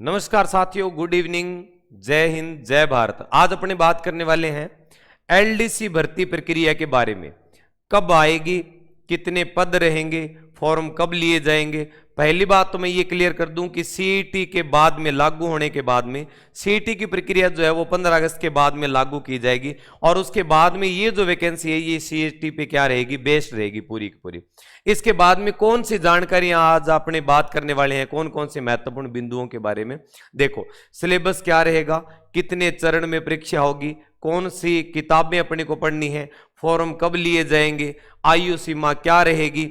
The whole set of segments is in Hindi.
नमस्कार साथियों, गुड इवनिंग, जय हिंद, जय भारत। आज अपने बात करने वाले हैं एलडीसी भर्ती प्रक्रिया के बारे में। कब आएगी, कितने पद रहेंगे, फॉर्म कब लिए जाएंगे। पहली बात तो मैं ये क्लियर कर दूं कि सीईटी के बाद में, लागू होने के बाद में, सीईटी की प्रक्रिया जो है वो 15 अगस्त के बाद में लागू की जाएगी और उसके बाद में ये जो वैकेंसी है ये सीईटी पे क्या रहेगी, बेस्ड रहेगी पूरी की पूरी। इसके बाद में कौन सी जानकारियां आज अपने बात करने वाले हैं, कौन कौन से महत्वपूर्ण बिंदुओं के बारे में। देखो, सिलेबस क्या रहेगा, कितने चरण में परीक्षा होगी, कौन सी किताबें अपने को पढ़नी है, फॉर्म कब लिए जाएंगे, आयु सीमा क्या रहेगी,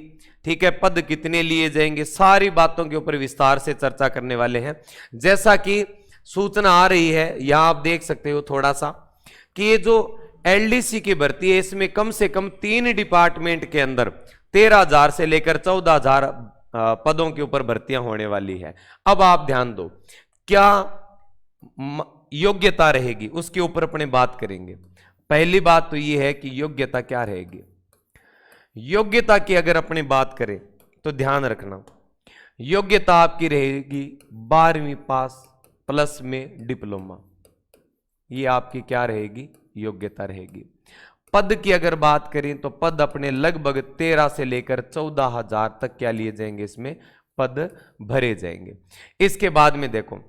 ठीक है, पद कितने लिए जाएंगे, सारी बातों के ऊपर विस्तार से चर्चा करने वाले हैं। जैसा कि सूचना आ रही है, यहां आप देख सकते हो थोड़ा सा कि ये जो एलडीसी की भर्ती है इसमें कम से कम 3 डिपार्टमेंट के अंदर 13,000 से लेकर 14,000 पदों के ऊपर भर्तियां होने वाली है। अब आप ध्यान दो, क्या योग्यता रहेगी उसके ऊपर अपने बात करेंगे। पहली बात तो यह है कि योग्यता क्या रहेगी। योग्यता की अगर अपने बात करें तो ध्यान रखना, योग्यता आपकी रहेगी 12वीं पास प्लस में डिप्लोमा। ये आपकी क्या रहेगी, योग्यता रहेगी। पद की अगर बात करें तो पद अपने लगभग 13 से लेकर 14,000 तक क्या लिए जाएंगे, इसमें पद भरे जाएंगे। इसके बाद में देखो,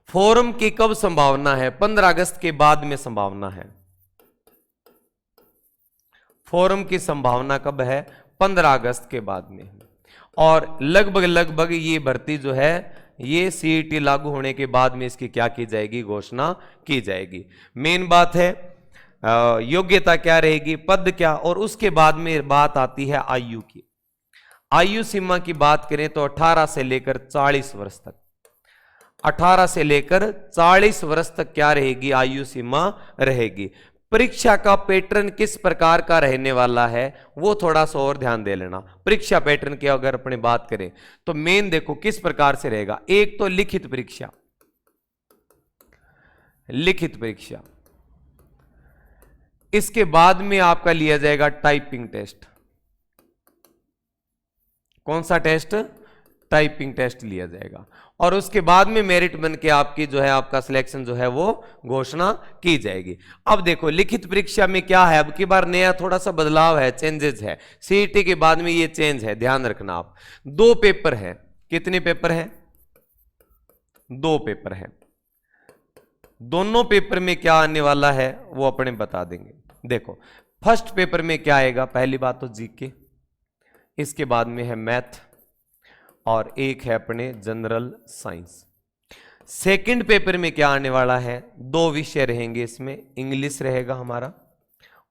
फॉर्म की कब संभावना है, 15 अगस्त के बाद में संभावना है। फॉर्म की संभावना कब है, 15 अगस्त के बाद में। और लगभग ये भर्ती जो है ये सीईटी लागू होने के बाद में इसकी क्या की जाएगी, घोषणा की जाएगी। मेन बात है योग्यता क्या रहेगी, पद क्या, और उसके बाद में बात आती है आयु की। आयु सीमा की बात करें तो 18 से लेकर 40 वर्ष तक, 18 से लेकर 40 वर्ष तक क्या रहेगी, आयु सीमा रहेगी। परीक्षा का पैटर्न किस प्रकार का रहने वाला है वो थोड़ा सा और ध्यान दे लेना। परीक्षा पैटर्न की अगर अपने बात करें तो मेन देखो किस प्रकार से रहेगा। एक तो लिखित परीक्षा, लिखित परीक्षा, इसके बाद में आपका लिया जाएगा टाइपिंग टेस्ट। कौन सा टेस्ट, टाइपिंग टेस्ट लिया जाएगा। और उसके बाद में मेरिट बन के आपकी जो है, आपका सिलेक्शन जो है वो घोषणा की जाएगी। अब देखो लिखित परीक्षा में क्या है, अब की बार नया थोड़ा सा बदलाव है, चेंजेस है। सीईटी के बाद में ये चेंज है, ध्यान रखना आप। 2 पेपर है, कितने पेपर है, 2 पेपर है। दोनों पेपर में क्या आने वाला है वो अपने बता देंगे। देखो फर्स्ट पेपर में क्या आएगा, पहली बात तो जीके, इसके बाद में है मैथ और एक है अपने जनरल साइंस। सेकंड पेपर में क्या आने वाला है, 2 विषय रहेंगे इसमें, इंग्लिश रहेगा हमारा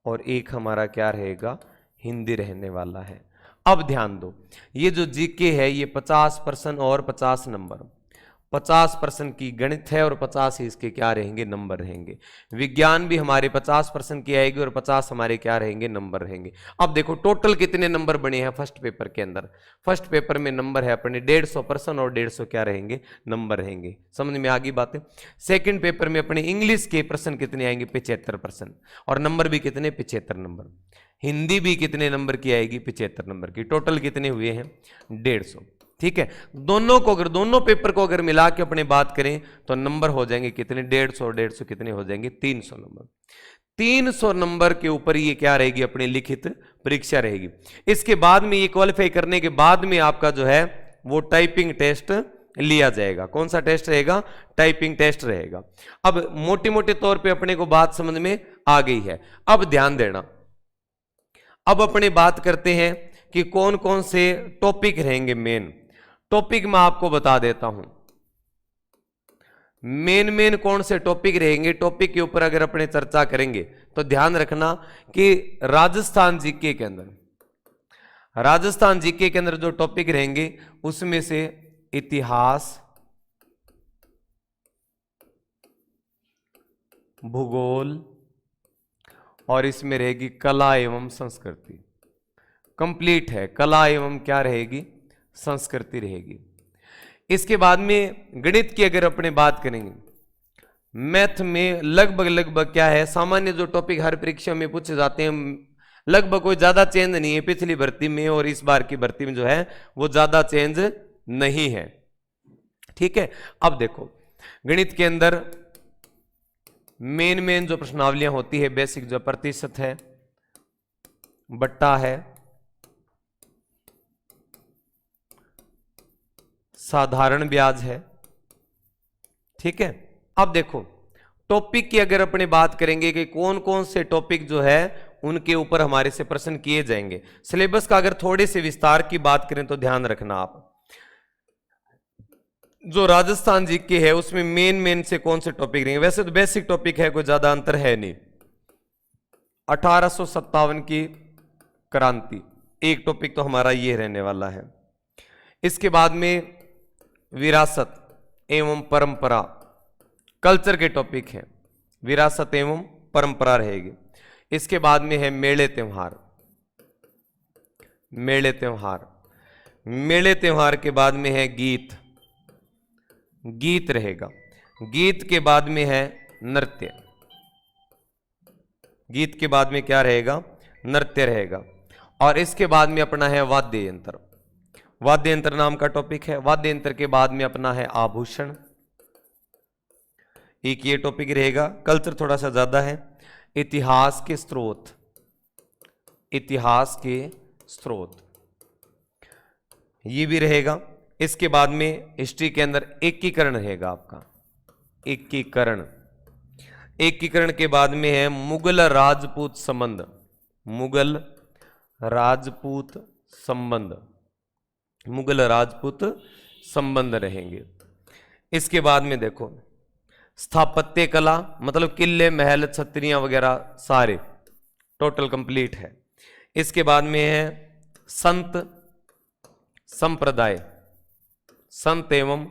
और एक हमारा क्या रहेगा, हिंदी रहने वाला है। अब ध्यान दो, ये जो जीके है ये 50% और 50 नंबर, 50% की गणित है और 50 ही इसके क्या रहेंगे, नंबर रहेंगे। विज्ञान भी हमारे 50% की आएगी और 50 हमारे क्या रहेंगे, नंबर रहेंगे। अब देखो टोटल कितने नंबर बने हैं फर्स्ट पेपर के अंदर। फर्स्ट पेपर में नंबर है अपने 150% और 150 क्या रहेंगे, नंबर रहेंगे। समझ में आ गई बातें। सेकंड पेपर में अपने इंग्लिश के प्रश्न कितने आएंगे, 75% और नंबर भी कितने, 75 नंबर। हिंदी भी कितने नंबर की आएगी, 75 नंबर की। टोटल कितने हुए हैं, 150। ठीक है, दोनों को अगर, दोनों पेपर को अगर मिला के अपने बात करें तो नंबर हो जाएंगे कितने, 150 और 150 कितने हो जाएंगे, 300 नंबर। 300 नंबर के ऊपर ये क्या रहेगी, अपनी लिखित परीक्षा रहेगी। इसके बाद में ये क्वालिफाई करने के बाद में आपका जो है वो टाइपिंग टेस्ट लिया जाएगा। कौन सा टेस्ट रहेगा, टाइपिंग टेस्ट रहेगा। अब मोटे मोटे तौर पर अपने को बात समझ में आ गई है। अब ध्यान देना, अब अपने बात करते हैं कि कौन कौन से टॉपिक रहेंगे। मेन टॉपिक मैं आपको बता देता हूं, मेन कौन से टॉपिक रहेंगे। टॉपिक के ऊपर अगर अपने चर्चा करेंगे तो ध्यान रखना कि राजस्थान जीके के अंदर, राजस्थान जीके के अंदर जो टॉपिक रहेंगे उसमें से इतिहास, भूगोल और इसमें रहेगी कला एवं संस्कृति। कंप्लीट है, कला एवं क्या रहेगी, संस्कृति रहेगी। इसके बाद में गणित की अगर अपने बात करेंगे, मैथ में लगभग क्या है, सामान्य जो टॉपिक हर परीक्षा में पूछे जाते हैं, लगभग कोई ज्यादा चेंज नहीं है पिछली भर्ती में और इस बार की भर्ती में जो है वो ज्यादा चेंज नहीं है। ठीक है। अब देखो गणित के अंदर मेन जो प्रश्नावलियां होती है, बेसिक जो प्रतिशत है, बट्टा है, साधारण ब्याज है, ठीक है। अब देखो टॉपिक की अगर अपने बात करेंगे कि कौन कौन से टॉपिक जो है उनके ऊपर हमारे से प्रश्न किए जाएंगे। सिलेबस का अगर थोड़े से विस्तार की बात करें तो ध्यान रखना आप, जो राजस्थान जीके है उसमें मेन से कौन से टॉपिक रहेंगे। वैसे तो बेसिक टॉपिक है, कोई ज्यादा अंतर है नहीं। 1857 की क्रांति एक टॉपिक तो हमारा ये रहने वाला है। इसके बाद में विरासत एवं परंपरा, कल्चर के टॉपिक है, विरासत एवं परंपरा रहेगी। इसके बाद में है मेले त्योहार, मेले त्योहार, मेले त्योहार के बाद में है गीत, गीत रहेगा। गीत के बाद में है नृत्य, गीत के बाद में क्या रहेगा, नृत्य रहेगा। और इसके बाद में अपना है वाद्य यंत्र, वाद्य यंत्र नाम का टॉपिक है। वाद्य यंत्र के बाद में अपना है आभूषण, एक ये टॉपिक रहेगा। कल्चर थोड़ा सा ज्यादा है। इतिहास के स्रोत, इतिहास के स्रोत ये भी रहेगा। इसके बाद में हिस्ट्री के अंदर एकीकरण रहेगा आपका, एकीकरण। एकीकरण के बाद में है मुगल राजपूत संबंध, मुगल राजपूत संबंध, मुगल राजपूत संबंध रहेंगे। इसके बाद में देखो स्थापत्य कला, मतलब किले महल छतरियां वगैरह सारे टोटल कंप्लीट है। इसके बाद में है संत संप्रदाय, संत एवं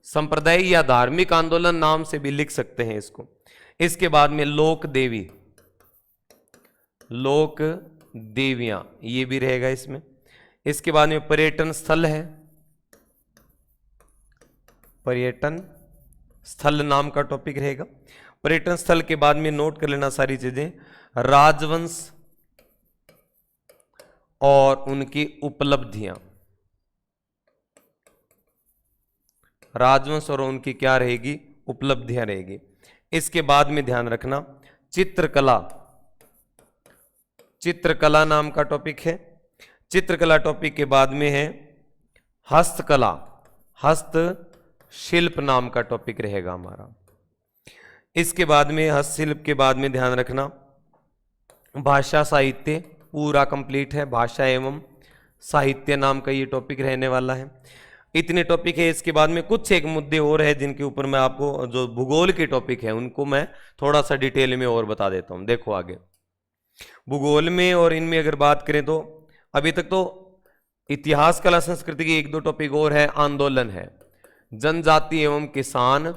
संप्रदाय या धार्मिक आंदोलन नाम से भी लिख सकते हैं इसको। इसके बाद में लोक देवी, लोक देवियां ये भी रहेगा इसमें। इसके बाद में पर्यटन स्थल है, पर्यटन स्थल नाम का टॉपिक रहेगा। पर्यटन स्थल के बाद में नोट कर लेना सारी चीजें, राजवंश और उनकी उपलब्धियां, राजवंश और उनकी क्या रहेगी, उपलब्धियां रहेगी। इसके बाद में ध्यान रखना चित्रकला, चित्रकला नाम का टॉपिक है। चित्रकला टॉपिक के बाद में है हस्तकला, हस्तशिल्प नाम का टॉपिक रहेगा हमारा। इसके बाद में हस्तशिल्प के बाद में ध्यान रखना भाषा साहित्य पूरा कंप्लीट है, भाषा एवं साहित्य नाम का ये टॉपिक रहने वाला है। इतने टॉपिक है। इसके बाद में कुछ एक मुद्दे और है जिनके ऊपर मैं आपको, जो भूगोल के टॉपिक है उनको मैं थोड़ा सा डिटेल में और बता देता हूं। देखो आगे भूगोल में और इनमें अगर बात करें तो अभी तक तो इतिहास कला संस्कृति के एक दो टॉपिक और है। आंदोलन है, जनजाति एवं किसान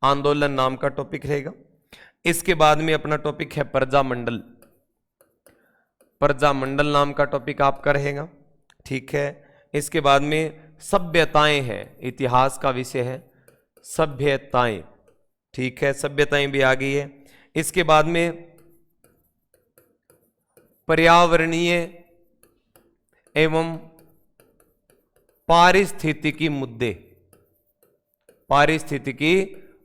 आंदोलन नाम का टॉपिक रहेगा। इसके बाद में अपना टॉपिक है प्रजामंडल, प्रजामंडल नाम का टॉपिक आपका रहेगा, ठीक है। इसके बाद में सभ्यताएं है, इतिहास का विषय है सभ्यताएं, ठीक है, सभ्यताएं भी आ गई है। इसके बाद में पर्यावरणीय एवं पारिस्थितिकी मुद्दे, पारिस्थितिकी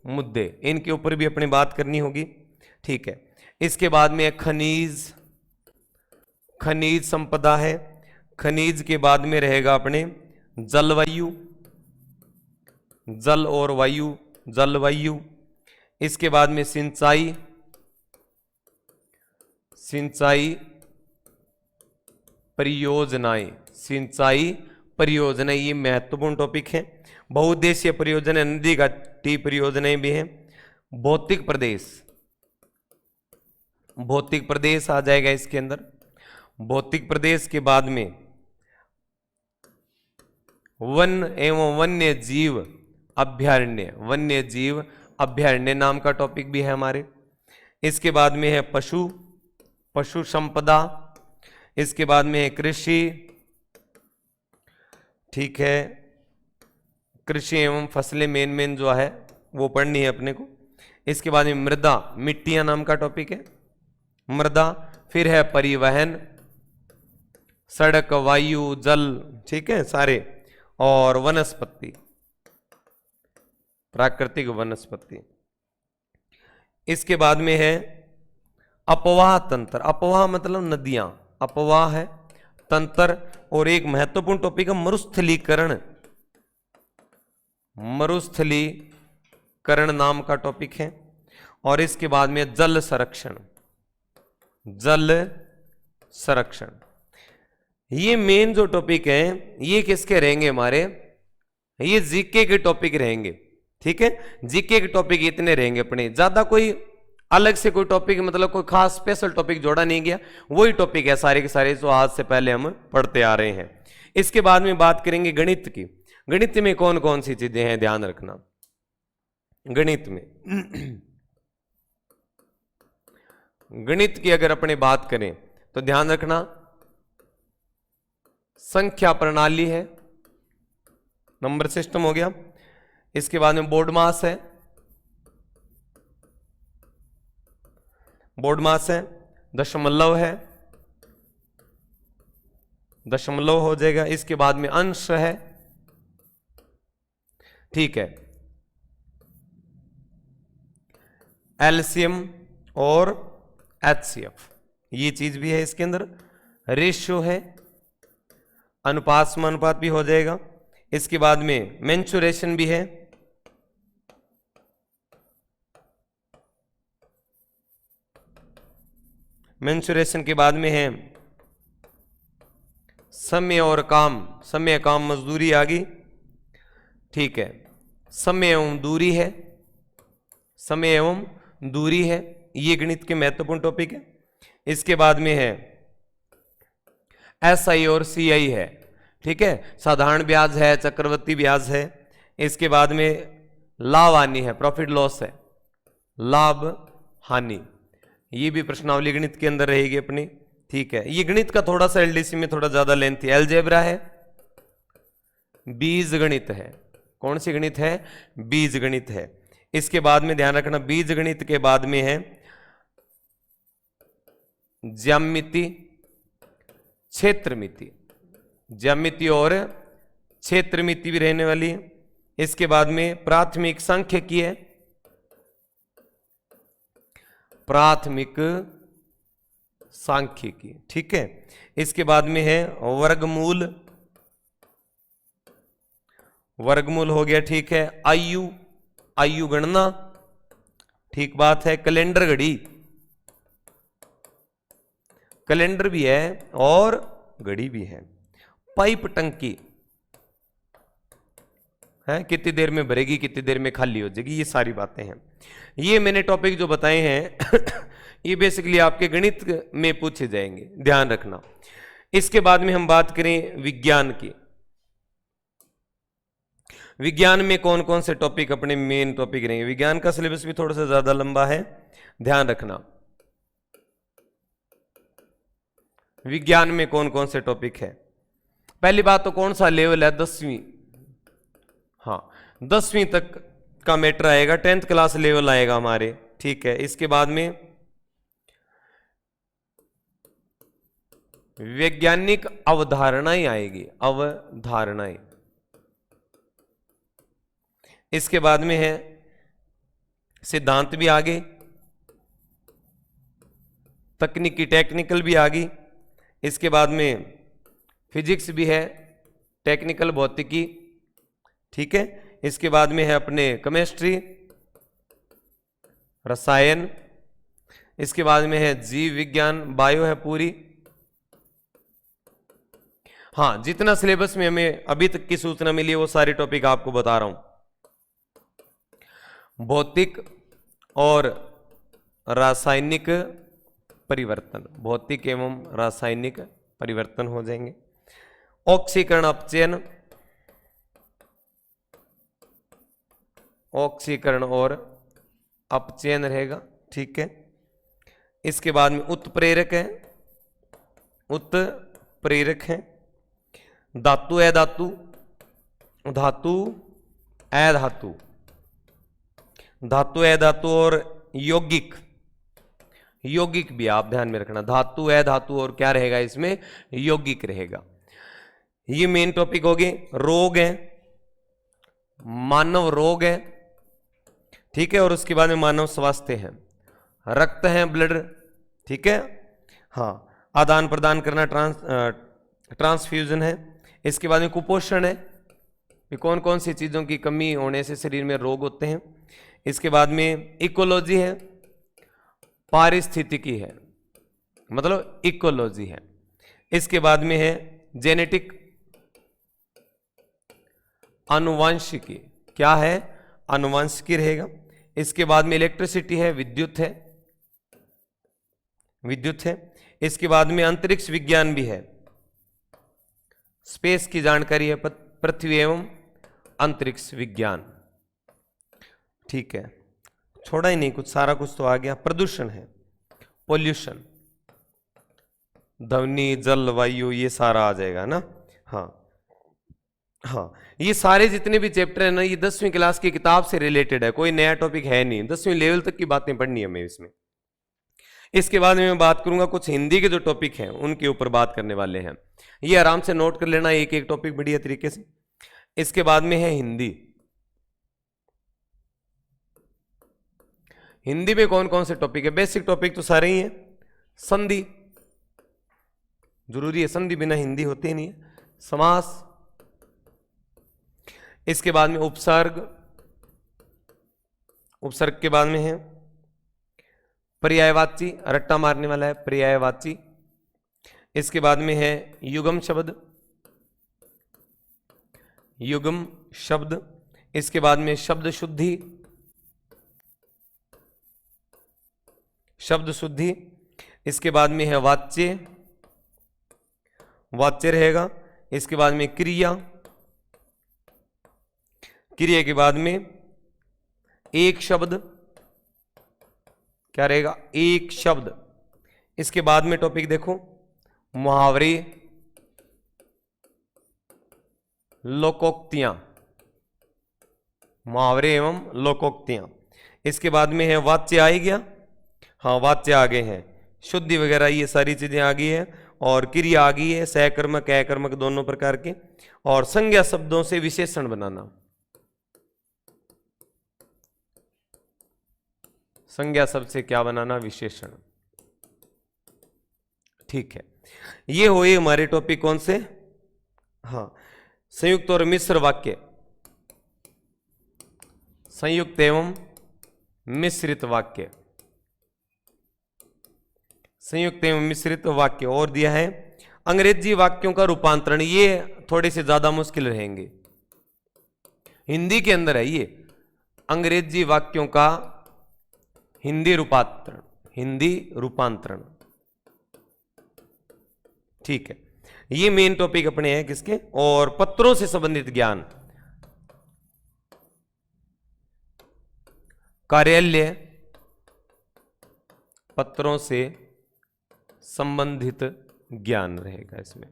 मुद्दे इनके ऊपर भी अपनी बात करनी होगी, ठीक है। इसके बाद में खनिज, खनिज संपदा है। खनिज के बाद में रहेगा अपने जलवायु, जल और वायु, जलवायु। इसके बाद में सिंचाई, सिंचाई परियोजनाएं, सिंचाई परियोजनाएं ये महत्वपूर्ण टॉपिक है। बहुउद्देशीय परियोजना, नदी घाटी परियोजनाएं भी हैं। भौतिक प्रदेश, भौतिक प्रदेश आ जाएगा इसके अंदर। भौतिक प्रदेश के बाद में वन एवं वन्य जीव अभ्यारण्य, वन्य जीव अभ्यारण्य नाम का टॉपिक भी है हमारे। इसके बाद में है पशु, पशु संपदा। इसके बाद में है कृषि, ठीक है, कृषि एवं फसलें मेन जो है वो पढ़नी है अपने को। इसके बाद में मृदा, मिट्टियां नाम का टॉपिक है, मृदा। फिर है परिवहन, सड़क, वायु, जल, ठीक है सारे। और वनस्पति, प्राकृतिक वनस्पति। इसके बाद में है अपवाह तंत्र। अपवाह मतलब नदियां, अपवाह है तंत्र। और एक महत्वपूर्ण टॉपिक है मरुस्थलीकरण। मरुस्थलीकरण नाम का टॉपिक है। और इसके बाद में जल संरक्षण। जल संरक्षण ये मेन जो टॉपिक है ये किसके रहेंगे हमारे, ये जीके के टॉपिक रहेंगे। ठीक है, जीके के टॉपिक इतने रहेंगे अपने, ज्यादा कोई अलग से कोई टॉपिक मतलब कोई खास स्पेशल टॉपिक जोड़ा नहीं गया, वही टॉपिक है सारे के सारे जो आज से पहले हम पढ़ते आ रहे हैं। इसके बाद में बात करेंगे गणित की। गणित में कौन कौन सी चीजें हैं ध्यान रखना। गणित में गणित की अगर अपने बात करें तो ध्यान रखना संख्या प्रणाली है, नंबर सिस्टम हो गया। इसके बाद में बोर्ड मास है, बोर्ड मास है, दशमलव है, दशमलव हो जाएगा। इसके बाद में अंश है, ठीक है, एलसीएम और एचसीएफ ये चीज भी है इसके अंदर। रेशियो है, अनुपात समानुपात भी हो जाएगा। इसके बाद में मेंसुरेशन भी है, मेंसुरेशन के बाद में है समय और काम, समय काम मजदूरी आ गई। ठीक है, समय एवं दूरी है, समय एवं दूरी है, ये गणित के महत्वपूर्ण टॉपिक है। इसके बाद में है एसआई और सीआई है, ठीक है, साधारण ब्याज है, चक्रवृद्धि ब्याज है। इसके बाद में लाभ हानि है, प्रॉफिट लॉस है, लाभ हानि, ये भी प्रश्नावली गणित के अंदर रहेगी अपनी। ठीक है, ये गणित का थोड़ा सा एलडीसी में थोड़ा ज्यादा लेंथ है। अलजेब्रा है, बीज गणित है, कौन सी गणित है, बीज गणित है। इसके बाद में ध्यान रखना बीज गणित के बाद में है ज्यामिति, क्षेत्रमिति, ज्यामिति और क्षेत्रमिति भी रहने वाली है। इसके बाद में प्राथमिक सांख्यिकी है, प्राथमिक सांख्यिकी, ठीक है। इसके बाद में है वर्गमूल, वर्गमूल हो गया, ठीक है। आयु, आयु गणना, ठीक बात है। कैलेंडर घड़ी, कैलेंडर भी है और घड़ी भी है। पाइप टंकी है, कितनी देर में भरेगी, कितनी देर में खाली हो जाएगी, ये सारी बातें हैं। ये मैंने टॉपिक जो बताए हैं ये बेसिकली आपके गणित में पूछे जाएंगे, ध्यान रखना। इसके बाद में हम बात करें विज्ञान की। विज्ञान में कौन कौन से टॉपिक अपने मेन टॉपिक रहेंगे। विज्ञान का सिलेबस भी थोड़ा सा ज्यादा लंबा है, ध्यान रखना। विज्ञान में कौन कौन से टॉपिक है। पहली बात तो कौन सा लेवल है, 10वीं, हाँ 10वीं तक का मैटर आएगा, 10th क्लास लेवल आएगा हमारे, ठीक है। इसके बाद में वैज्ञानिक अवधारणाएं आएगी, अवधारणाएं। इसके बाद में है सिद्धांत भी आ गए, तकनीकी टेक्निकल भी आ गई। इसके बाद में फिजिक्स भी है, टेक्निकल भौतिकी, ठीक है। इसके बाद में है अपने केमिस्ट्री, रसायन। इसके बाद में है जीव विज्ञान, बायो है पूरी। हाँ, जितना सिलेबस में हमें अभी तक की सूचना मिली है वो सारे टॉपिक आपको बता रहा हूं। भौतिक और रासायनिक परिवर्तन, भौतिक एवं रासायनिक परिवर्तन हो जाएंगे। ऑक्सीकरण अपचयन, ऑक्सीकरण और अपचयन रहेगा, ठीक है। इसके बाद में उत्प्रेरक है, उत्प्रेरक है। धातु है, धातु, धातु अधातु, धातु है धातु और यौगिक, यौगिक भी आप ध्यान में रखना। धातु है धातु और क्या रहेगा इसमें, यौगिक रहेगा। ये मेन टॉपिक हो गए। रोग है, मानव रोग है, ठीक है। और उसके बाद में मानव स्वास्थ्य है, रक्त है, ब्लड, ठीक है, हाँ, आदान प्रदान करना, ट्रांसफ्यूजन है। इसके बाद में कुपोषण है, कि कौन कौन सी चीज़ों की कमी होने से शरीर में रोग होते हैं। इसके बाद में इकोलॉजी है, पारिस्थितिकी है, मतलब इकोलॉजी है। इसके बाद में है जेनेटिक, आनुवांशिकी, क्या है, आनुवांशिकी रहेगा। इसके बाद में इलेक्ट्रिसिटी है, विद्युत है, विद्युत है। इसके बाद में अंतरिक्ष विज्ञान भी है, स्पेस की जानकारी है, पृथ्वी एवं अंतरिक्ष विज्ञान, ठीक है। छोड़ा ही नहीं कुछ, सारा कुछ तो आ गया। प्रदूषण है, पोल्यूशन, ध्वनि, जल, वायु, ये सारा आ जाएगा ना। हाँ हाँ, ये सारे जितने भी चैप्टर है ना, ये 10वीं क्लास की किताब से रिलेटेड है, कोई नया टॉपिक है नहीं, 10वीं लेवल तक की बातें पढ़नी है हमें इसमें। इसके बाद में मैं बात करूंगा कुछ हिंदी के जो टॉपिक हैं उनके ऊपर बात करने वाले हैं, ये आराम से नोट कर लेना, एक एक टॉपिक बढ़िया तरीके से। इसके बाद में है हिंदी। हिंदी में कौन कौन से टॉपिक है? बेसिक टॉपिक तो सारे ही हैं। संधि जरूरी है, संधि बिना हिंदी होती ही नहीं है। समास, इसके बाद में उपसर्ग, उपसर्ग के बाद में है पर्यायवाची, रट्टा मारने वाला है पर्यायवाची। इसके बाद में है युग्म शब्द, युग्म शब्द। इसके बाद में शब्द शुद्धि, शब्द शुद्धि। इसके बाद में है वाच्य, वाच्य रहेगा। इसके बाद में क्रिया, क्रिया के बाद में एक शब्द, क्या रहेगा, एक शब्द। इसके बाद में टॉपिक देखो मुहावरे, लोकोक्तियां, मुहावरे एवं लोकोक्तियां। इसके बाद में है वाच्य, आ ही गया, हाँ वाच्य आ गए हैं, शुद्धि वगैरह ये सारी चीजें आ गई है। और क्रिया आ गई है, सहकर्मक अकर्मक दोनों प्रकार के। और संज्ञा शब्दों से विशेषण बनाना, संज्ञा शब्द से क्या बनाना, विशेषण, ठीक है। ये हुए हमारे टॉपिक कौन से, हाँ, संयुक्त और मिश्र वाक्य, संयुक्त एवं मिश्रित वाक्य, संयुक्त एवं मिश्रित वाक्य। और दिया है अंग्रेजी वाक्यों का रूपांतरण, ये थोड़े से ज्यादा मुश्किल रहेंगे, हिंदी के अंदर है ये, अंग्रेजी वाक्यों का हिंदी रूपांतरण, हिंदी रूपांतरण, ठीक है। ये मेन टॉपिक अपने हैं किसके, और पत्रों से संबंधित ज्ञान, कार्यालय, पत्रों से संबंधित ज्ञान रहेगा इसमें।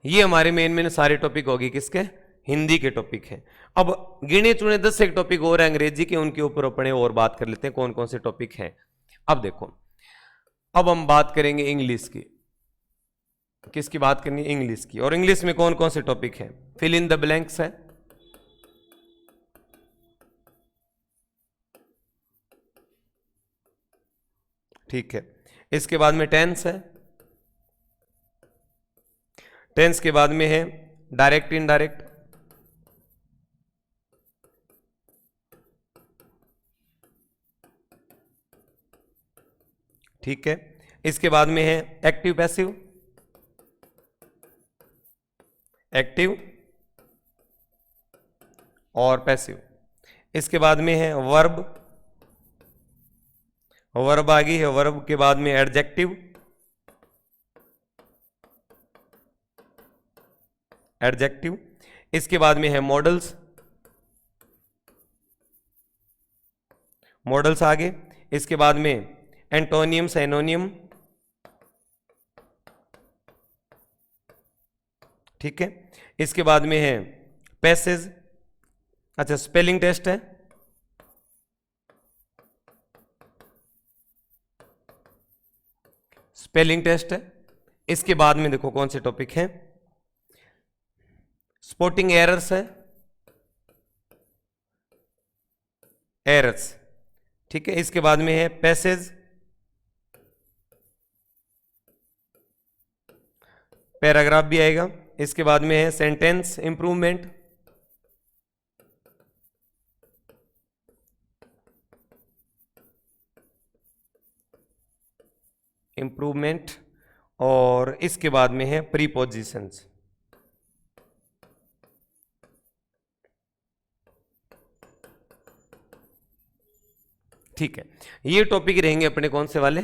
ये हमारे मेन सारे टॉपिक होगी किसके, हिंदी के टॉपिक हैं। अब गिने चुने 10 एक टॉपिक और अंग्रेजी के, उनके ऊपर अपने और बात कर लेते हैं कौन कौन से टॉपिक हैं। अब देखो, अब हम बात करेंगे इंग्लिश की। किसकी बात करनी है, इंग्लिश की। और इंग्लिश में कौन कौन से टॉपिक हैं, फिल इन द ब्लैंक्स है, ठीक है। इसके बाद में टेंस है, टेंस के बाद में है डायरेक्ट इनडायरेक्ट, ठीक है। इसके बाद में है एक्टिव पैसिव, एक्टिव और पैसिव। इसके बाद में है वर्ब, वर्ब आ गई है, वर्ब के बाद में एडजेक्टिव, एडजेक्टिव। इसके बाद में है मॉडल्स, मॉडल्स आगे। इसके बाद में एंटोनियम, एनोनियम, ठीक है। इसके बाद में है पैसेज, अच्छा स्पेलिंग टेस्ट है, स्पेलिंग टेस्ट है। इसके बाद में देखो कौन से टॉपिक हैं, स्पोर्टिंग एरर्स है, एरर्स, ठीक है। इसके बाद में है पैसेज, पैराग्राफ भी आएगा। इसके बाद में है सेंटेंस इंप्रूवमेंट, इंप्रूवमेंट, और इसके बाद में है प्रीपोजिशंस। ठीक है, ये टॉपिक रहेंगे अपने कौन से वाले,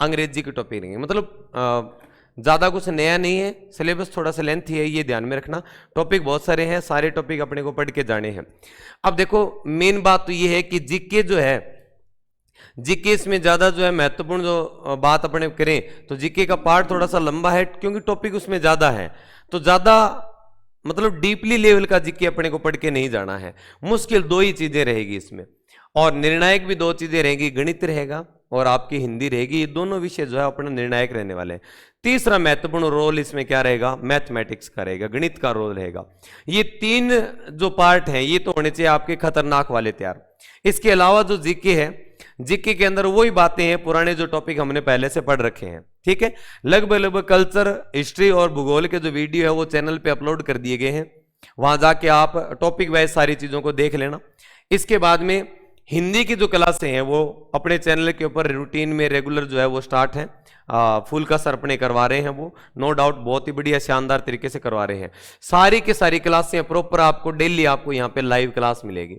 अंग्रेजी के टॉपिक रहेंगे। मतलब ज़्यादा कुछ नया नहीं है, सिलेबस थोड़ा सा लेंथी है, ये ध्यान में रखना। टॉपिक बहुत सारे हैं, सारे टॉपिक अपने को पढ़ के जाने हैं। अब देखो मेन बात तो ये है कि जीके जो है, जीके इसमें ज़्यादा जो है महत्वपूर्ण जो बात अपने करें तो जीके का पार्ट थोड़ा सा लंबा है, क्योंकि टॉपिक उसमें ज़्यादा है। तो ज़्यादा मतलब डीपली लेवल का जीके अपने को पढ़ के नहीं जाना है। मुश्किल दो ही चीज़ें रहेगी इसमें, और निर्णायक भी दो चीज़ें रहेंगी, गणित रहेगा और आपकी हिंदी रहेगी। ये दोनों विषय जो है अपना निर्णायक रहने वाले हैं। तीसरा महत्वपूर्ण रोल इसमें क्या रहेगा, मैथमेटिक्स का रहेगा, गणित का रोल रहेगा। ये तीन जो पार्ट हैं ये तो होने चाहिए आपके खतरनाक वाले तैयार। इसके अलावा जो जीके है, जीके के अंदर वही बातें हैं पुराने जो टॉपिक हमने पहले से पढ़ रखे हैं, ठीक है। लगभग कल्चर, हिस्ट्री और भूगोल के जो वीडियो है वो चैनल पे अपलोड कर दिए गए हैं, वहां जाके आप टॉपिक वाइज सारी चीजों को देख लेना। इसके बाद में हिंदी की जो क्लासें हैं वो अपने चैनल के ऊपर रूटीन में रेगुलर जो है वो स्टार्ट है। फुल का सर अपने करवा रहे हैं, वो नो डाउट बहुत ही बढ़िया शानदार तरीके से करवा रहे हैं। सारी की सारी क्लासें प्रॉपर आपको डेली आपको यहाँ पे लाइव क्लास मिलेगी।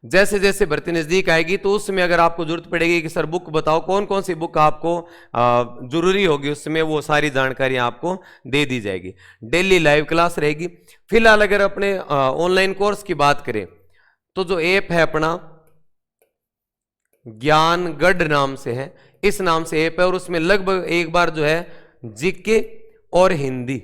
जैसे जैसे भर्ती नजदीक आएगी तो उस समय अगर आपको जरूरत पड़ेगी कि सर बुक बताओ, कौन कौन सी बुक आपको जरूरी होगी, उस समय वो सारी जानकारी आपको दे दी जाएगी। डेली लाइव क्लास रहेगी। फिलहाल अगर अपने ऑनलाइन कोर्स की बात करें तो जो ऐप है अपना ज्ञानगढ़ नाम से है, इस नाम से ऐप है, और उसमें लगभग एक बार जो है जीके और हिंदी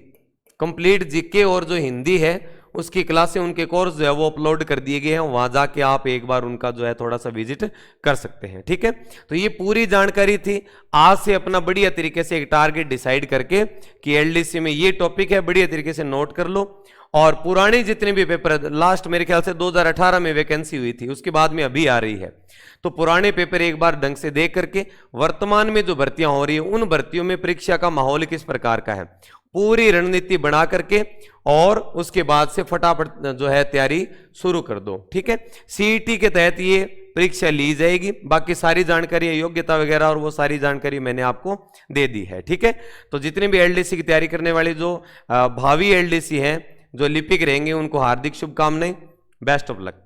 कंप्लीट, जीके और जो हिंदी है उसकी क्लासें, उनके कोर्स जो है वो अपलोड कर दिए गए हैं। वहां जाके आप एक बार उनका जो है थोड़ा सा विजिट कर सकते हैं, ठीक है। तो ये पूरी जानकारी थी। आज से अपना बढ़िया तरीके से एक टारगेट डिसाइड करके कि एलडीसी में ये टॉपिक है, बढ़िया तरीके से नोट कर लो। और पुराने जितने भी पेपर, लास्ट मेरे ख्याल से 2018 में वैकेंसी हुई थी, उसके बाद में अभी आ रही है, तो पुराने पेपर एक बार ढंग से देख करके वर्तमान में जो भर्तियां हो रही है उन भर्तियों में परीक्षा का माहौल किस प्रकार का है, पूरी रणनीति बना करके और उसके बाद से फटाफट जो है तैयारी शुरू कर दो, ठीक है। सीईटी के तहत ये परीक्षा ली जाएगी। बाकी सारी जानकारी, योग्यता वगैरह और वो सारी जानकारी मैंने आपको दे दी है, ठीक है। तो जितने भी एलडीसी की तैयारी करने वाले जो भावी एलडीसी हैं, जो लिपिक रहेंगे, उनको हार्दिक शुभकामनाएं, बेस्ट ऑफ लक।